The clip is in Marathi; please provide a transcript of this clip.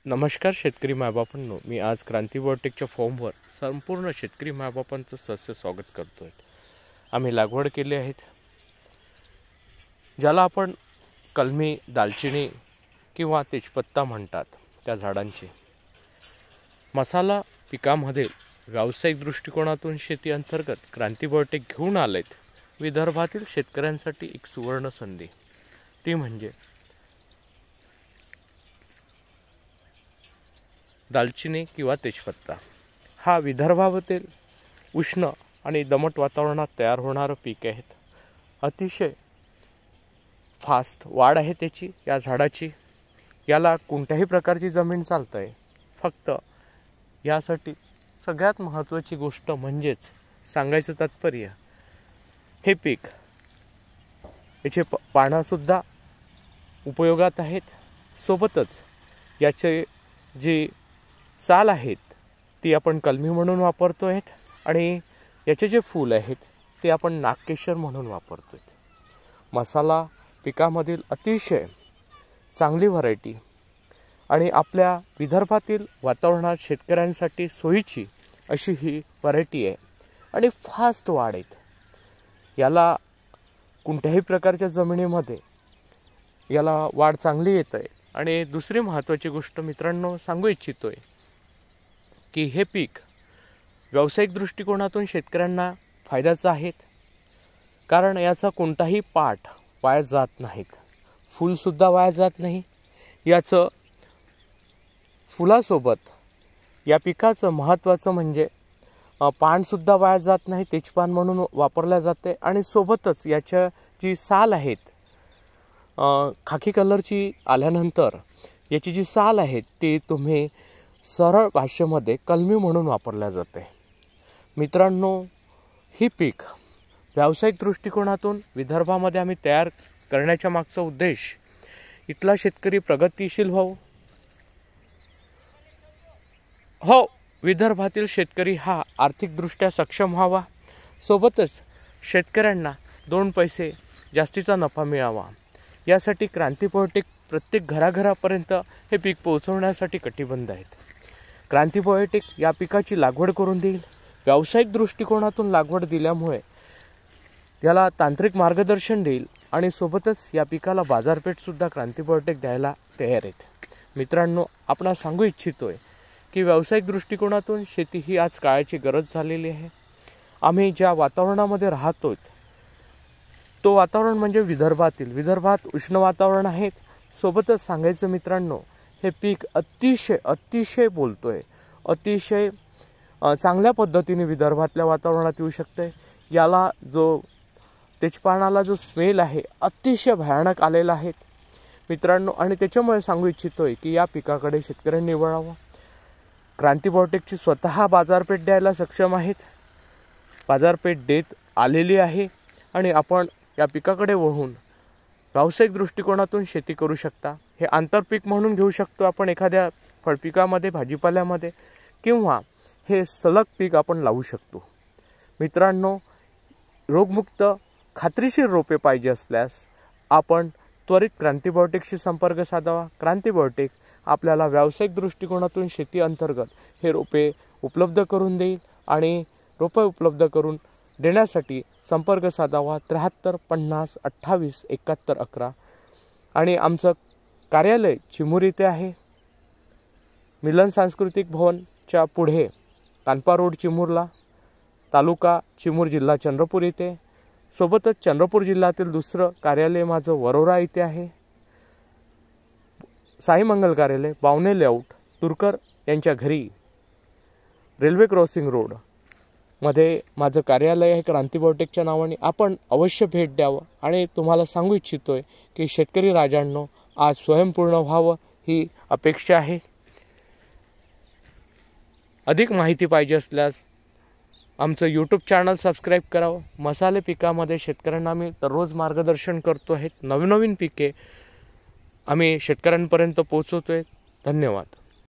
नमस्कार शेतकरी मायबापांनो, मी आज क्रांती बायोटेकच्या फॉर्मवर संपूर्ण शेतकरी मायबापांचं सहर्ष स्वागत करतोय। आम्ही लागवड केली आहेत ज्याला आपण कलमी, दालचिनी किंवा तेजपत्ता म्हणतात, त्या झाडांची मसाला पिकामध्ये व्यावसायिक दृष्टिकोनातून शेती अंतर्गत क्रांती बायोटेक घेऊन आलेत विदर्भातील शेतकऱ्यांसाठी एक सुवर्ण संधी। ती म्हणजे दालचिनी किंवा तेजपत्ता। हा विदर्भातील उष्ण आणि दमट वातावरणात तयार होणारं पीक आहे। अतिशय फास्ट वाढ आहे त्याची, या झाडाची। याला कोणत्याही प्रकारची जमीन चालते। फक्त यासाठी सगळ्यात महत्त्वाची गोष्ट म्हणजेच सांगायचं तात्पर्य, हे पीक याचे पानं सुद्धा उपयोगात आहेत, सोबतच याचे जे साल आहेत ती आपण कलमी म्हणून वापरतोय आणि याचे जे फूल आहेत ते आपण नागकेशर म्हणून वापरतोय। मसाला पिकामधील अतिशय चांगली व्हरायटी आणि आपल्या विदर्भातील वातावरणात शेतकऱ्यांसाठी सोयीची अशी ही व्हरायटी आहे आणि फास्ट वाढ आहे। याला कोणत्याही प्रकारच्या जमिनीमध्ये याला वाढ चांगली येते। आणि दुसरी महत्त्वाची गोष्ट मित्रांनो सांगू इच्छितोय की हे पीक व्यावसायिक दृष्टिकोनातून शेतकऱ्यांना फायद्याचं आहे, कारण याचा कोणताही पाट वाया जात नाहीत, फूल सुद्धा वाया जात नाही। याचं फुलासोबत या पिकाचं महत्त्वाचं म्हणजे पान सुद्धा वाया जात नाही, तेजपान म्हणून वापरल्या जाते। आणि सोबतच याच्या जी साल आहेत खाकी कलरची आल्यानंतर याची जी साल आहेत ती तुम्ही सरळ भाषेमध्ये कलमी म्हणून वापरल्या जाते। मित्रांनो, ही पीक व्यावसायिक दृष्टिकोनातून विदर्भामध्ये आम्ही तयार करण्याच्या मागचा उद्देश इथला शेतकरी प्रगतिशील हो, विदर्भातील शेतकरी हा आर्थिकदृष्ट्या सक्षम व्हावा, सोबतच शेतकऱ्यांना 2 पैसे जास्तीचा नफा मिळावा, यासाठी क्रांती बायोटेक प्रत्येक घराघरापर्यंत हे पीक पोहोचवण्यासाठी कटिबद्ध आहेत। क्रांती बायोटेक या पिकाची लागवड करून देईल। व्यावसायिक दृष्टिकोनातून लागवड दिल्यामुळे याला तांत्रिक मार्गदर्शन देईल आणि सोबतच या पिकाला बाजारपेठ सुद्धा क्रांती बायोटेक द्यायला तयार आहेत। मित्रांनो, आपण सांगू इच्छितोय की व्यावसायिक दृष्टिकोनातून शेती ही आज काळाची गरज झालेली आहे। आम्ही ज्या वातावरणामध्ये राहतो तो वातावरण म्हणजे विदर्भात उष्ण वातावरण आहे। सोबतच सांगायचं मित्रांनो, हे पीक अतिशय अतिशय चांगल्या पद्धतीने विदर्भातल्या वातावरणात येऊ शकते। याला जो तेजपानाला जो स्मेल आहे अतिशय भयानक आलेला आहे मित्रांनो, आणि त्याच्यामुळे सांगू इच्छितोय की या पिकाकडे शेतकऱ्यांनी वळावं। क्रांती बायोटेकची स्वतः बाजारपेठ द्यायला सक्षम आहेत, बाजारपेठ देत आलेली आहे आणि आपण या पिकाकडे वळून व्यावसायिक दृष्टिकोनातून शेती करू शकता। हे आंतरपीक म्हणून घेऊ शकतो आपण एखाद्या फळपिकामध्ये, भाजीपाल्यामध्ये, किंवा हे सलग पीक आपण लावू शकतो। मित्रांनो, रोगमुक्त खात्रीशीर रोपे पाहिजे असल्यास आपण त्वरित क्रांती बायोटेकशी संपर्क साधावा। क्रांती बायोटेक आपल्याला व्यावसायिक दृष्टिकोनातून शेती अंतर्गत हे रोपे उपलब्ध करून देईल आणि रोपे उपलब्ध करून देण्यासाठी संपर्क साधावा 73 50 28 71 11। आणि आमचं कार्यालय चिमूर येथे आहे, मिलन सांस्कृतिक भवनच्या पुढे, कानपा रोड चिमूरला, तालुका चिमूर, जिल्हा चंद्रपूर येथे। सोबतच चंद्रपूर जिल्ह्यातील दुसरं कार्यालय माझं वरोरा येथे आहे, साई मंगल कार्यालय, बावणे लेआउट, तुरकर यांच्या घरी, रेल्वे क्रॉसिंग रोड मध्ये माझं कार्यालय आहे क्रांती बायोटेकच्या नावाने। आपण अवश्य भेट द्यावं आणि तुम्हाला सांगू इच्छितोय की शेतकरी राजांनो, आज स्वयंपूर्ण व्हावं ही अपेक्षा आहे। अधिक माहिती पाहिजे असल्यास आमचं यूट्यूब चॅनल सबस्क्राईब करावं। मसाले पिकामध्ये शेतकऱ्यांना आम्ही दररोज मार्गदर्शन करतो आहे, नवीन पिके आम्ही शेतकऱ्यांपर्यंत पोहोचवतोय। धन्यवाद।